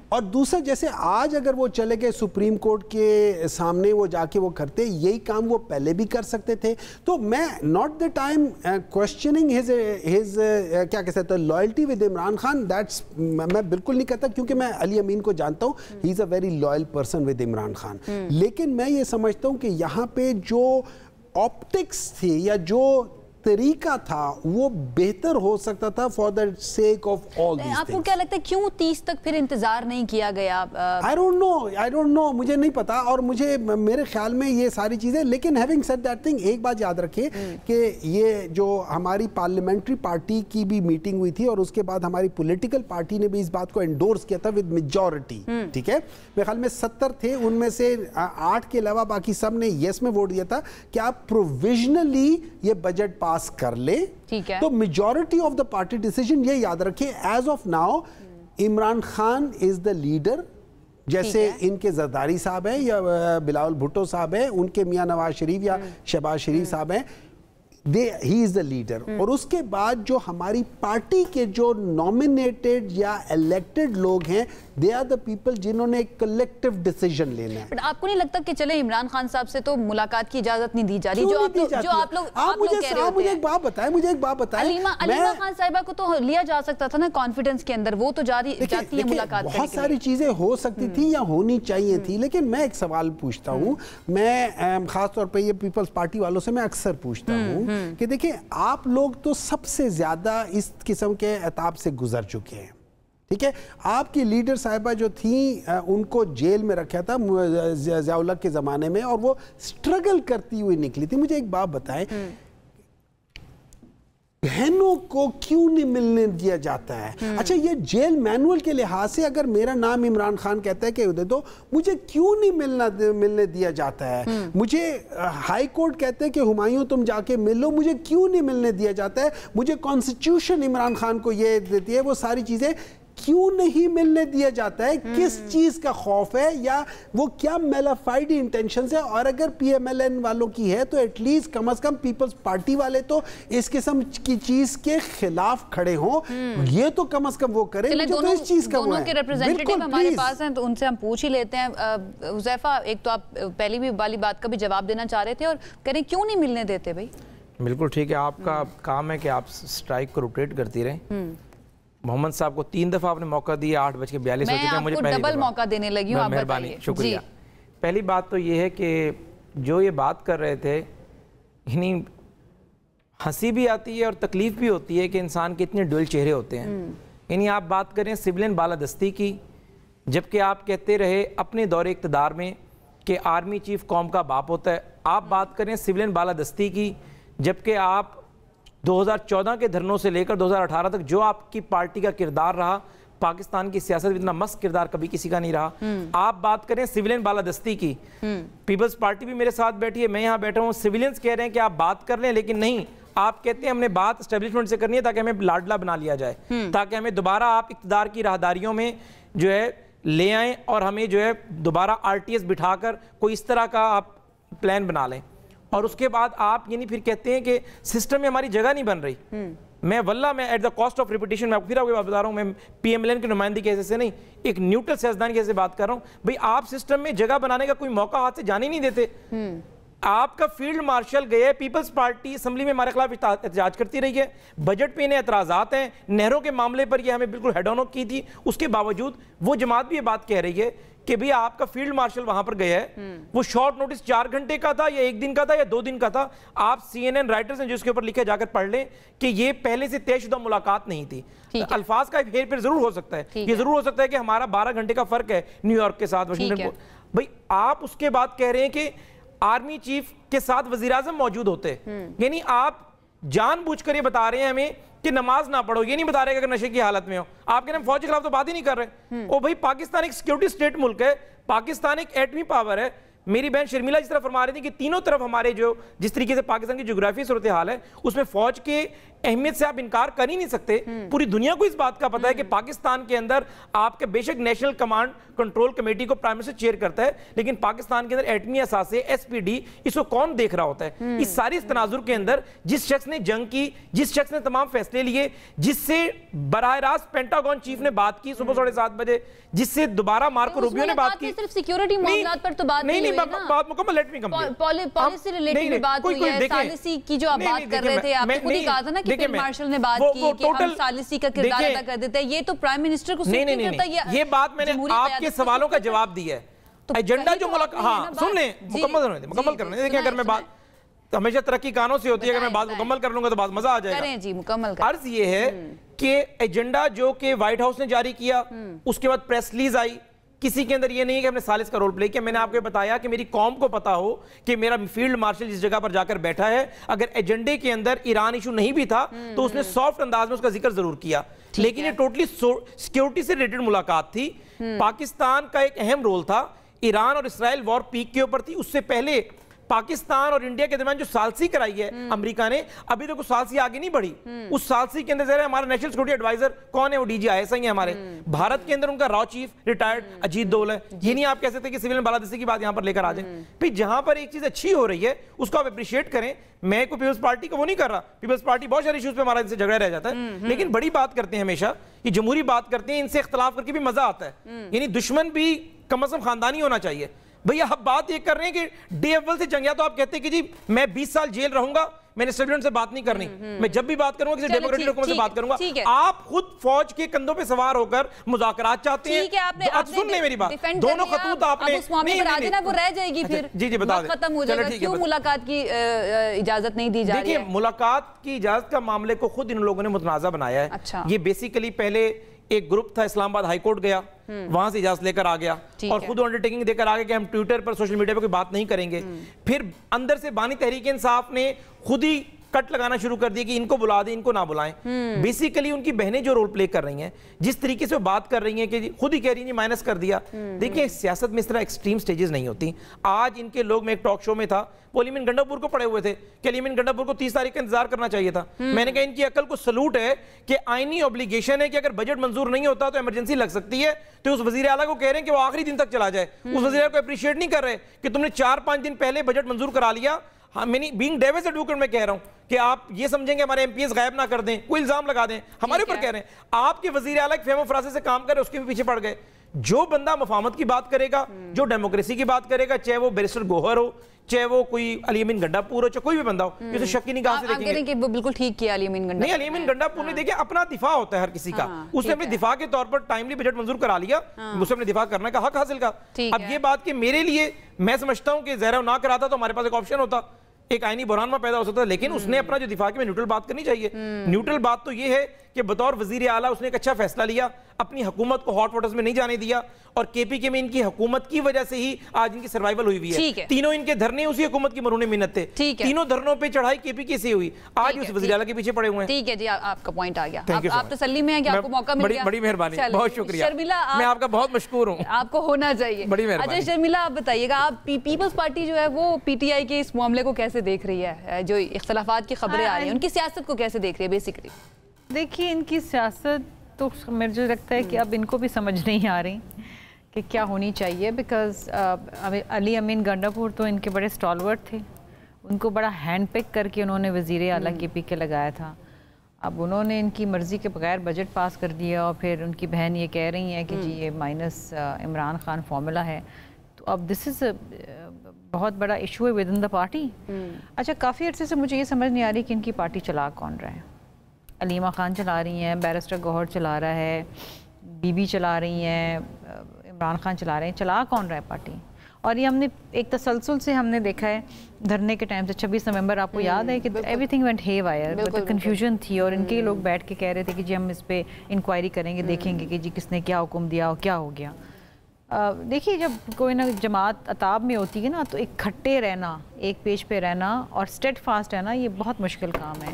اور دوسرا جیسے آج اگر وہ چلے گئے سپریم کورٹ کے سامنے وہ جا کے وہ کرتے، یہی کام وہ پہلے بھی کر سکتے تھے۔ تو میں not the time questioning his کیا کہہ سکتے ہیں loyalty with عمران خان، میں بالکل نہیں کہتا، کیونکہ میں علی امین کو جانتا ہوں، he is a very loyal person with Imran Khan, لیکن میں یہ سمجھتا ہوں کہ یہاں پہ جو آپٹکس تھی یا جو طریقہ تھا وہ بہتر ہو سکتا تھا for the sake of all these things. آپ کو کیا لگتا ہے کیوں 30 تک پھر انتظار نہیں کیا گیا؟ I don't know مجھے نہیں پتا، اور مجھے میرے خیال میں یہ ساری چیزیں، لیکن having said that thing ایک بات یاد رکھیے کہ یہ جو ہماری پارلیمنٹری پارٹی کی بھی میٹنگ ہوئی تھی اور اس کے بعد ہماری پولیٹیکل پارٹی نے بھی اس بات کو انڈورس کیا تھا ود میجورٹی، ٹھیک ہے، میرے خیال میں 70 تھے، ان میں سے 8 کے علاوہ باقی سب نے یس میں ووٹ دیا تھا کہ آپ پروویژنلی یہ بجٹ پاس کر لے۔ تو majority of the party decision یہ یاد رکھیں as of now Imran Khan is the leader, جیسے ان کے زرداری صاحب ہیں یا بلاول بھٹو صاحب ہیں، ان کے میاں نواز شریف یا شہباز شریف صاحب ہیں، ہی از دا لیڈر۔ اور اس کے بعد جو ہماری پارٹی کے جو نامینیٹڈ یا الیکٹڈ لوگ ہیں دے آر دا پیپل جنہوں نے ایک کلیکٹیو ڈیسیژن لینا ہے۔ بٹ آپ کو نہیں لگتا کہ چلے عمران خان صاحب سے تو ملاقات کی اجازت نہیں دی جا رہی؟ مجھے ایک بات بتائیں، علیمہ خان صاحبہ کو تو لیا جا سکتا تھا نا کانفیڈنس کے اندر، وہ تو جاتی ہے ملاقات۔ بہت ساری چیزیں ہو سکتی تھی یا ہونی چاہیے تھی، لیکن میں ایک سوال پوچھتا ہوں، میں خاص طور پہ یہ پیپلز پارٹی والوں سے میں اکثر پوچھتا ہوں کہ دیکھیں آپ لوگ تو سب سے زیادہ اس قسم کے عتاب سے گزر چکے ہیں، ٹھیک ہے، آپ کی لیڈر صاحبہ جو تھیں ان کو جیل میں رکھا تھا ضیاء الحق کے زمانے میں اور وہ سٹرگل کرتی ہوئی نکلی تھی۔ مجھے ایک بات بتائیں، بہنوں کو کیوں نہیں ملنے دیا جاتا ہے؟ اچھا یہ جیل مینول کے لحاظ سے اگر میرا نام عمران خان کہتا ہے کہ دے دو، مجھے کیوں نہیں ملنے دیا جاتا ہے؟ مجھے ہائی کورٹ کہتے ہیں کہ ہمایوں تم جا کے مل لو، مجھے کیوں نہیں ملنے دیا جاتا ہے؟ مجھے کانسٹیٹیوشن عمران خان کو یہ دیتی ہے، وہ ساری چیزیں کیوں نہیں ملنے دیا جاتا ہے؟ کس چیز کا خوف ہے یا وہ کیا میلافائڈ انٹینشنز ہے؟ اور اگر پی ایم ایل این والوں کی ہے تو ایٹ لیسٹ کم از کم پیپلز پارٹی والے تو اس قسم کی چیز کے خلاف کھڑے ہوں، یہ تو کم از کم وہ کریں۔ دونوں کے ریپرزینٹیٹیو ہمارے پاس ہیں تو ان سے ہم پوچھ ہی لیتے ہیں۔ حذیفہ، ایک تو آپ پہلی بھی والی بات کا بھی جواب دینا چاہ رہے تھے اور کہیں کیوں نہیں ملنے دیتے بھائی؟ بالکل ٹھیک ہے، آپ کا کام ہے کہ آپ سٹرائک کو روٹیٹ کرتی رہیں۔ محمد صاحب کو 3 دفعہ آپ نے موقع دیا، 8:42 ہو چکے ہیں، مجھے میں آپ کو ڈبل موقع دینے لگی ہوں، آپ مہربانی، شکریہ۔ پہلی بات تو یہ ہے کہ جو یہ بات کر رہے تھے، یعنی ہنسی بھی آتی ہے اور تکلیف بھی ہوتی ہے کہ انسان کے اتنے ڈویل چہرے ہوتے ہیں۔ یعنی آپ بات کریں سویلین بالادستی کی، جبکہ آپ کہتے رہے اپنے دور اقتدار میں کہ آرمی چیف قوم کا باپ ہوتا ہے۔ آپ بات کریں سویلین بالادستی کی، جبکہ آپ 2014 کے دھرنوں سے لے کر 2018 تک جو آپ کی پارٹی کا کردار رہا، پاکستان کی سیاست میں اتنا مست کردار کبھی کسی کا نہیں رہا۔ آپ بات کریں سویلین بالادستی کی، پیپلز پارٹی بھی میرے ساتھ بیٹھی ہے، میں یہاں بیٹھا ہوں، سویلینز کہہ رہے ہیں کہ آپ بات کر لیں، لیکن نہیں، آپ کہتے ہیں ہم نے بات اسٹیبلشمنٹ سے کرنی ہے تاکہ ہمیں لاڈلا بنا لیا جائے، تاکہ ہمیں دوبارہ آپ اقتدار کی راہداریوں میں جو ہے لے آئیں اور ہمیں جو ہے دوبارہ RTS بٹھا کر کوئی اس طرح کا آپ پلان بنا لیں۔ اور اس کے بعد آپ یعنی پھر کہتے ہیں کہ سسٹم میں ہماری جگہ نہیں بن رہی۔ میں واللہ میں at the cost of repetition میں آپ کو پھر آپ کو بتا رہا ہوں، میں پی ایم ایل این کی نمائندگی کی حیثیت سے نہیں، ایک نیوٹرل سیاستدان کی حیثیت سے بات کر رہا ہوں۔ بھئی آپ سسٹم میں جگہ بنانے کا کوئی موقع ہاتھ سے جانے نہیں دیتے۔ آپ کا فیلڈ مارشل گئے، پیپلز پارٹی اسمبلی میں ہمارے خلاف احتجاج کرتی رہی ہے، بجٹ پہ انہیں اعتراضات ہیں، نہروں کے معاملے پر یہ ہمیں بالکل ہیڈ آن کی تھی، اس کے باوجود وہ جماعت بھی یہ بات کہہ رہی ہے کہ بھی آپ کا فیلڈ مارشل وہاں پر گیا ہے, وہ شارٹ نوٹس 4 گھنٹے کا تھا یا 1 دن کا تھا یا 2 دن کا تھا, آپ CNN رائٹرز نے جو اس کے اوپر لکھے جا کر پڑھ لیں کہ یہ پہلے سے طے شدہ ملاقات نہیں تھی. الفاظ کا ہیر پھیر ضرور ہو سکتا ہے, یہ ضرور ہو سکتا ہے کہ ہمارا 12 گھنٹے کا فرق ہے نیو یارک کے ساتھ واشنگٹن کو. بھئی آپ اس کے بعد کہہ رہے ہیں کہ آرمی چیف کے ساتھ وزیراعظم موجود ہوتے, یعنی آپ جان بوجھ کر یہ بتا رہے ہیں ہمیں کہ نماز نہ پڑھو, یہ نہیں بتا رہے کہ اگر نشے کی حالت میں ہو. آپ کہہ رہے ہیں فوج کے خلاف تو بات ہی نہیں کر رہے. او بھائی پاکستان ایک سیکیورٹی سٹیٹ ملک ہے, پاکستان ایک ایٹمی پاور ہے. میری بہن شرمیلا جس طرح فرما رہی تھی کہ تینوں طرف ہمارے جو جس طریقے سے پاکستان کی جغرافی صورتحال ہے اس میں فوج کے اہمیت سے آپ انکار کر ہی نہیں سکتے. پوری دنیا کو اس بات کا پتہ ہے کہ پاکستان کے اندر آپ کے بے شک نیشنل کمانڈ کنٹرول کمیٹی کو پرائم منسٹر چیئر کرتا ہے, لیکن پاکستان کے اندر ایٹمی اثاثے SPD اس کو کون دیکھ رہا ہوتا ہے؟ اس ساری تناظر کے اندر جس شخص نے جنگ کی, جس شخص نے تمام فیصلے لیے, جس سے براہ راست پینٹاگون چیف نے بات کی صبح 7:30 بجے, جس سے دوبارہ مارکو روبیو نے بات کی, صرف سیکیورٹی معاملات پر تو بات نہیں ہوئی نا, بات مکمل let me complete policy related بات ہوئی ہے. ثالثی کی جو آپ بات کر رہے تھے, آپ نے خود ہی کہا تھا نا کہ فیلڈ مارشل نے بات کی کہ ہم ثالثی کا کردار ادا کر دیتے ہیں, یہ تو پرائم منسٹر کو سوٹ نہیں کرتا. یہ بات میں نے آپ کے سوالوں کا جواب دیا ہے. ایجنڈا جو ہاں سن لیں, مکمل کرنے دیکھیں. اگر میں بات ہمیشہ ترقی کانوں سے ہوتی ہے, اگر میں بات مکمل کر لوں گا تو بات مزہ آ جائے گا. جی مکمل کریں. عرض یہ ہے کہ ایجنڈا جو کہ وائٹ ہاؤس نے جاری کیا, اس کے بعد پریس ریلیز آئی, کسی کے اندر یہ نہیں ہے کہ ہم نے ثالث کا رول پلے کیا. میں نے آپ کو بتایا کہ میری قوم کو پتا ہو کہ میرا فیلڈ مارشل جس جگہ پر جا کر بیٹھا ہے, اگر ایجنڈے کے اندر ایران ایشو نہیں بھی تھا تو اس نے سافٹ انداز میں اس کا ذکر ضرور کیا, لیکن یہ ٹوٹلی سیکیورٹی سے ریلیٹڈ ملاقات تھی. پاکستان کا ایک اہم رول تھا. ایران اور اسرائیل وار پیک کے اوپر تھی. اس سے پہلے پاکستان اور انڈیا کے درمیان جو ثالثی کرائی ہے امریکہ نے, ابھی تو کوئی ثالثی آگے نہیں بڑھی. اس ثالثی کے اندر ذرا ہمارا نیشنل سیکورٹی ایڈوائزر کون ہے, وہ DGISI ہیں ہمارے. بھارت کے اندر ان کا راؤ چیف ریٹائرڈ اجیت دول ہے. یہ نہیں آپ کہہ سکتے کہ سیویلین بالادستی کی بات یہاں پر لے کر آ جائیں. پھر جہاں پر ایک چیز اچھی ہو رہی ہے اس کو آپ اپریشیٹ کریں. میں کوئی پیپلز پارٹی کو وہ نہیں کر رہا, پیپلز پارٹی بہت سارے ایشوز پہ ہمارا ان سے جھگڑا رہ جاتا ہے, لیکن بڑی بات کرتے ہیں ہمیشہ, یہ جمہوری بات کرتے ہیں, ان سے اختلاف کر کے بھی مزہ آتا ہے. یعنی دشمن بھی کم از کم خاندانی ہونا چاہیے. بھئی آپ بات یہ کر رہے ہیں کہ ڈے اول سے جنگ, یا تو آپ کہتے ہیں کہ جی میں 20 سال جیل رہوں گا, میں نے سٹیبلنٹ سے بات نہیں کرنی, میں جب بھی بات کروں گا کسی ڈیموکریٹک حکومت سے بات کروں گا. آپ خود فوج کے کندھوں پہ سوار ہو کر مذاکرات چاہتے ہیں. سن لیں میری بات, دونوں خطوط آپ نے وہ رہ جائے گی, پھر جی بتا دیں ختم ہو جائے گا. کیوں ملاقات کی اجازت نہیں دی جا رہی ہے؟ دیکھیں ملاقات کی اجازت کا معاملے کو خود ان لوگوں نے متنازع بنایا ہے. یہ بیسیکلی پہلے ایک گروپ تھا, اسلام آباد ہائی کورٹ گیا, وہاں سے اجازت لے کر آ گیا اور خود انڈرٹیکنگ دے کر آ گیا کہ ہم ٹویٹر پر سوشل میڈیا پر کوئی بات نہیں کریں گے. پھر اندر سے بانی تحریک انصاف نے خود ہی کٹ لگانا شروع کر دیا کہ ان کو بلا دیں, ان کو نہ بلائیں. بیسیکلی ان کی بہنیں جو رول پلے کر رہی ہیں, جس طریقے سے وہ بات کر رہی ہیں کہ خود ہی کہہ رہی ہیں مائنس کر دیا. دیکھیں سیاست میں اس طرح ایکسٹریم سٹیجز نہیں ہوتی. آج ان کے لوگ, میں ایک ٹاک شو میں تھا, وہ علی امین گنڈاپور کو پڑے ہوئے تھے کہ علی امین گنڈاپور کو 30 تاریخ کا انتظار کرنا چاہیے تھا. میں نے کہا ان کی عقل کو سلوٹ ہے کہ آئینی اوبلیگیشن ہے کہ اگر بجٹ منظور نہیں ہوتا تو ایمرجنسی لگ سکتی ہے, تو اس وزیر اعلیٰ کو کہہ رہے ہیں کہ وہ آخری دن تک چلا جائے. اس وزیر اعلیٰ کو اپریشیٹ نہیں کر رہے کہ تم نے 4-5 دن پہلے بجٹ منظور کرا لیا. میں بینگ ڈیوس ایڈوکیٹ میں کہہ رہا ہوں کہ آپ یہ سمجھیں کہ ہمارے MPs غائب نہ کر دیں, کوئی الزام لگا دیں, ہمارے اوپر کہہ رہے ہیں. آپ کے وزیر اعلیٰ فہم و فراسے سے کام کرے, اس کے بھی پیچھے پڑ گئے. جو بندہ مفاہمت کی بات کرے گا, جو ڈیموکریسی کی بات کرے گا, چاہے وہ بیرسٹر گوہر ہو, چاہے وہ کوئی علی امین گنڈاپور ہو, چاہے کوئی بھی بندہ ہو, یہ تو شک کی نگاہ سے دیکھیں گے. آپ کہہ رہے ہیں کہ وہ بالکل ٹھیک کیا علی امین گنڈاپور. نہیں, علی امین گنڈاپور نے دیکھیں اپنا دفاع ہوتا ہے ہر کسی کا, اس نے اپنے دفاع کے طور پر ٹائملی بجٹ منظور کرا لیا, اسے اپنے دفاع کرنے کا حق حاصل کا. اب یہ بات کہ میرے لیے, میں سمجھتا ہوں کہ ظاہر نہ کراتا تو ہمارے پاس ایک آپشن ہوتا, ایک آئینی بحران میں پیدا ہو سکتا ہے, لیکن اس نے اپنا جو دفاع کی میں نیوٹرل بات کرنی چاہیے. نیوٹرل بات تو یہ ہے کہ بطور وزیر اعلیٰ اس نے ایک اچھا فیصلہ لیا, اپنی حکومت کو ہاٹ واٹرز میں نہیں جانے دیا, اور KPK میں ان کی حکومت کی وجہ سے ہی آج ان کی سروائیول ہوئی ہے. تینوں ان کے دھرنے اسی حکومت کی مرہون منت تھے, تینوں دھرنوں پہ چڑھائی KPK سے ہوئی, آج اس وزیر اعلیٰ کے پیچھے پڑے ہوئے ہیں. ٹھیک ہے جی, آپ کا پوائنٹ آ گیا, آپ تسلی میں ہیں کہ آپ کو موقع مل گیا. بڑی مہربانی, بہت شکریہ, میں آپ کا بہت مشکور ہوں. آپ کو ہونا چاہیے. اچھا شرمیلا, آپ بتائیے گا, آپ پیپلز پارٹی جو ہے وہ PTI کے اس معاملے کو کیسے دیکھ رہی ہے, جو اختلافات کی خبریں آ رہی ہیں, ان کی سیاست کو کیسے دیکھ رہی ہے بیسیکلی؟ دیکھیے ان کی سیاست تو مجھے لگتا ہے کہ اب ان کو بھی سمجھ نہیں آ رہی کہ کیا ہونی چاہیے, بیکاز علی امین گنڈاپور تو ان کے بڑے سٹالورٹ تھے, ان کو بڑا ہینڈ پک کر کے انہوں نے وزیر اعلیٰ KPK لگایا تھا. اب انہوں نے ان کی مرضی کے بغیر بجٹ پاس کر دیا, اور پھر ان کی بہن یہ کہہ رہی ہیں کہ جی یہ مائنس عمران خان فارمولا ہے. تو اب دس از بہت بڑا ایشو ہے ود ان دا پارٹی. اچھا کافی عرصے سے مجھے یہ سمجھ نہیں آ رہی کہ ان کی پارٹی چلا کون رہا ہے. علیمہ خان چلا رہی ہیں, بیرسٹر گوہر چلا رہا ہے, بی بی چلا رہی ہیں, عمران خان چلا رہے ہیں، چلا کون رہا ہے پارٹی؟ اور یہ ہم نے ایک تسلسل سے ہم نے دیکھا ہے دھرنے کے ٹائم سے 26 نومبر آپ کو یاد ہے کہ ایوری تھنگ وینٹ ہے وائر، کنفیوژن تھی، اور ان کے لوگ بیٹھ کے کہہ رہے تھے کہ جی ہم اس پہ انکوائری کریں گے، دیکھیں گے کہ جی کس نے کیا حکم دیا اور کیا ہو گیا۔ دیکھیے جب کوئی نہ جماعت عطاب میں ہوتی ہے نا تو ایک کھٹے رہنا، ایک پیج پہ رہنا اور اسٹیڈ فاسٹ رہنا یہ بہت مشکل کام ہے۔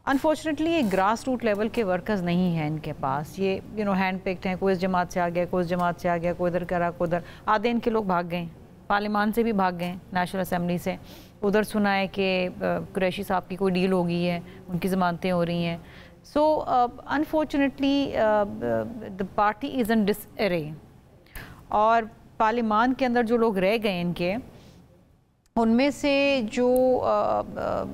انفارچونیٹلی یہ گراس روٹ لیول کے ورکرز نہیں ہیں ان کے پاس، یہ ہینڈ پکڈ ہیں، کوئی اس جماعت سے آ گیا، کوئی اس جماعت سے آ گیا، کوئی ادھر کرا کوئی ادھر، آدھے ان کے لوگ بھاگ گئے، پارلیمان سے بھی بھاگ گئے، نیشنل اسمبلی سے، ادھر سنا ہے کہ قریشی صاحب کی کوئی ڈیل ہو گئی ہے، ان کی ضمانتیں ہو رہی ہیں۔ سو انفارچونیٹلی دا پارٹی از ان ڈس ارے، اور پارلیمان کے اندر جو لوگ رہ گئے ان کے، ان میں سے جو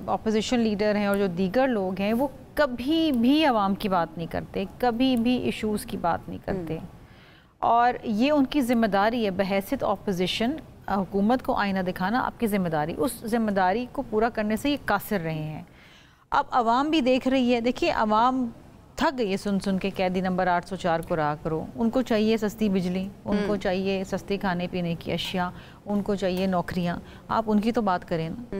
اپوزیشن لیڈر ہیں اور جو دیگر لوگ ہیں وہ کبھی بھی عوام کی بات نہیں کرتے، کبھی بھی ایشوز کی بات نہیں کرتے، اور یہ ان کی ذمہ داری ہے بحیثیت اپوزیشن، حکومت کو آئینہ دکھانا آپ کی ذمہ داری، اس ذمہ داری کو پورا کرنے سے یہ قاصر رہے ہیں۔ اب عوام بھی دیکھ رہی ہے، دیکھیے عوام تھک گئی ہے سن کے قیدی نمبر 804 کو رہا کرو، ان کو چاہیے سستی بجلی، ان کو چاہیے سستے کھانے پینے کی اشیاء، ان کو چاہیے نوکریاں، آپ ان کی تو بات کریں نا۔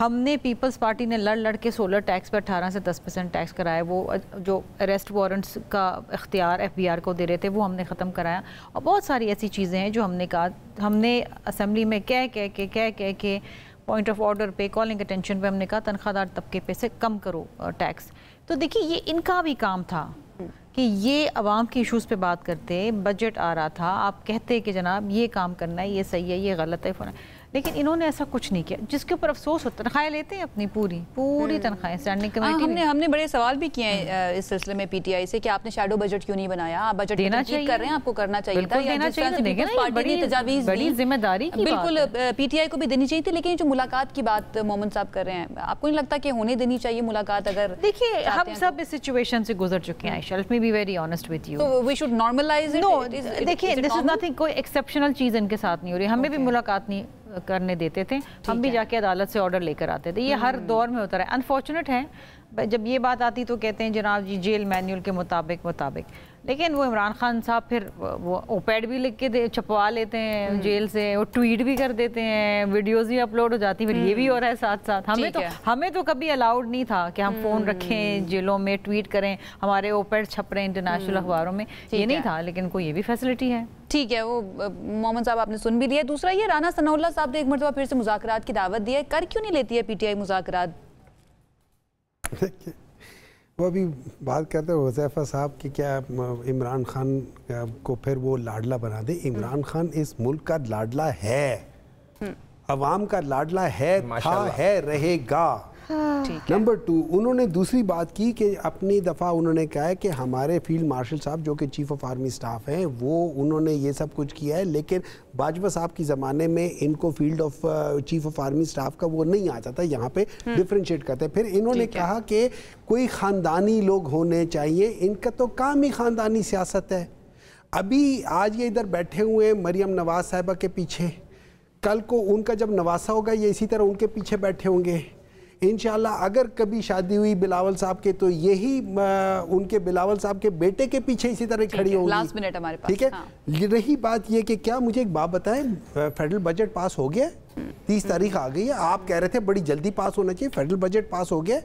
ہم نے پیپلز پارٹی نے لڑ کے سولر ٹیکس پر 18 سے 10% ٹیکس کرایا، وہ جو اریسٹ وارنٹس کا اختیار FBR کو دے رہے تھے وہ ہم نے ختم کرایا، اور بہت ساری ایسی چیزیں ہیں جو ہم نے کہا، ہم نے اسمبلی میں کہہ کے پوائنٹ آف آرڈر پہ، کالنگ اٹینشن پہ ہم نے کہا تنخواہ دار طبقے پہ سے کم کرو ٹیکس۔ تو دیکھیے یہ ان کا بھی کام تھا کہ یہ عوام کے ایشوز پہ بات کرتے، بجٹ آ رہا تھا، آپ کہتے کہ جناب یہ کام کرنا ہے، یہ صحیح ہے، یہ غلط ہے، لیکن انہوں نے ایسا کچھ نہیں کیا، جس کے اوپر افسوس ہوتا ہے۔ تنخواہیں لیتے ہیں اپنی پوری تنخواہیں، اسٹینڈنگ کمیٹی ہم نے بڑے سوال بھی کیے ہیں اس سلسلے میں PTI سے کہ آپ نے شیڈو بجٹ کیوں نہیں بنایا، آپ بجٹ دینا چاہیے کر رہے ہیں، آپ کو کرنا چاہیے تھا، بڑی ذمہ داری کی بالکل PTI کو بھی دینی چاہیے تھی۔ لیکن جو ملاقات کی بات مومن صاحب کر رہے ہیں، آپ کو نہیں لگتا کہ ہونے دینی چاہیے ملاقات؟ اگر دیکھیے ہم سب اس سچویشن سے گزر چکے ہیں عائشہ، let me be very honest with you، so we should normalize it. No, دیکھیے this is nothing، کوئی ایکسیپشنل چیز ان کے ساتھ نہیں ہو رہی، ہمیں بھی ملاقات نہیں کرنے دیتے تھے، ہم بھی جا کے عدالت سے آرڈر لے کر آتے تھے، یہ ہر دور میں ہوتا رہا۔ انفارچونیٹ ہے جب یہ بات آتی تو کہتے ہیں جناب جی جیل مینیول کے مطابق، لیکن وہ عمران خان صاحب پھر وہ اوپیڈ بھی لکھ کے چھپوا لیتے ہیں جیل سے، وہ ٹویٹ بھی کر دیتے ہیں، ویڈیوز بھی اپلوڈ ہو جاتی ہیں، پھر یہ بھی ہو رہا ہے ساتھ ساتھ۔ ہمیں تو کبھی الاؤڈ نہیں تھا کہ ہم فون رکھیں جیلوں میں، ٹویٹ کریں، ہمارے اوپیڈ چھپ رہے ہیں انٹرنیشنل اخباروں میں، یہ نہیں تھا، لیکن کوئی یہ بھی فیسلٹی ہے۔ ٹھیک ہے، وہ مومن صاحب آپ نے سن بھی لیا۔ دوسرا یہ رانا ثناء اللہ صاحب نے ایک مرتبہ پھر سے مذاکرات کی دعوت دی ہے، کر کیوں نہیں لیتی ہے PTI مذاکرات؟ وہ ابھی بات کرتے ہیں حذیفہ صاحب کہ کیا عمران خان کو پھر وہ لاڈلا بنا دے۔ عمران خان اس ملک کا لاڈلا ہے، عوام کا لاڈلا ہے، تھا، ہے، رہے گا۔ نمبر 2 انہوں نے دوسری بات کی کہ اپنی دفعہ انہوں نے کہا ہے کہ ہمارے فیلڈ مارشل صاحب جو کہ چیف آف آرمی سٹاف ہیں وہ انہوں نے یہ سب کچھ کیا ہے، لیکن باجوہ صاحب کی زمانے میں ان کو field of chief of army staff کا وہ نہیں آتا تھا، یہاں پہ ڈفرینشیٹ کرتے ہیں۔ پھر انہوں نے کہا کہ کوئی خاندانی لوگ ہونے چاہیے، ان کا تو کام ہی خاندانی سیاست ہے۔ ابھی آج یہ ادھر بیٹھے ہوئے مریم نواز صاحبہ کے پیچھے، کل کو ان کا جب نواسہ ہوگا یہ اسی طرح ان کے پیچھے بیٹھے ہوں گے انشاءاللہ۔ اگر کبھی شادی ہوئی بلاول صاحب کے تو یہی ان کے بلاول صاحب کے بیٹے کے پیچھے اسی طرح کھڑی ہوں گی۔ لاسٹ منٹ ہمارے پاس، ٹھیک ہے۔ رہی بات یہ کہ کیا مجھے ایک بات بتائیں، فیڈرل بجٹ پاس ہو گیا، 30 تاریخ آ گئی ہے، آپ کہہ رہے تھے بڑی جلدی پاس ہونا چاہیے، فیڈرل بجٹ پاس ہو گیا،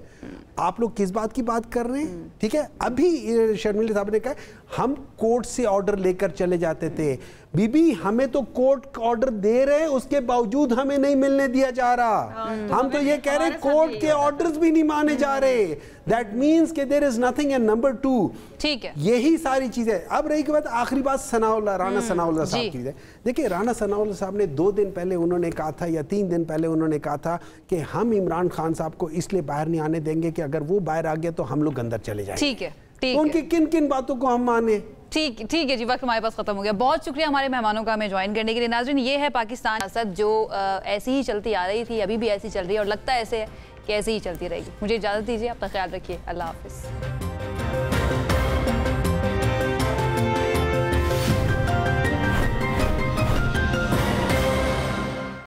آپ لوگ کس بات کی بات کر رہے ہیں؟ ٹھیک ہے، ابھی شرمیلا صاحب نے کہا ہم کورٹ سے آرڈر لے کر چلے جاتے تھے، بی بی ہمیں تو کورٹ آرڈر دے رہے ہیں، اس کے باوجود ہمیں نہیں ملنے دیا جا رہا، ہم تو یہ کہہ رہے ہیں کورٹ کے آرڈرز بھی نہیں مانے جا رہے، that means کہ there is nothing. and number 2 ٹھیک ہے، یہی ساری چیزیں۔ اب رہی کہ بات آخری بات ثناء اللہ، رانا ثناء اللہ صاحب کی ہے۔ دیکھیں رانا ثناء اللہ صاحب نے 2 دن پہلے انہوں نے کہا تھا یا 3 دن پہلے انہوں نے کہا تھا کہ ہم عمران خان صاحب کو اس لیے باہر نہیں آنے دیں گے کہ اگر وہ باہر آ گیا تو ہم لوگ اندر چلے جائیں گے۔ ٹھیک ہے، تو ان کی کن باتوں کو ہم مانیں؟ ٹھیک ہے جی، وقت ہمارے پاس ختم ہو گیا۔ بہت شکریہ ہمارے مہمانوں کا ہمیں جوائن کرنے کے لیے۔ ناظرین یہ ہے پاکستان سیاست جو ایسی ہی چلتی آ رہی تھی، ابھی بھی ایسی چل رہی ہے اور لگتا ہے ایسے ہے کہ ایسے ہی چلتی رہے گی۔ مجھے اجازت دیجیے، اپنا خیال رکھیے، اللہ حافظ۔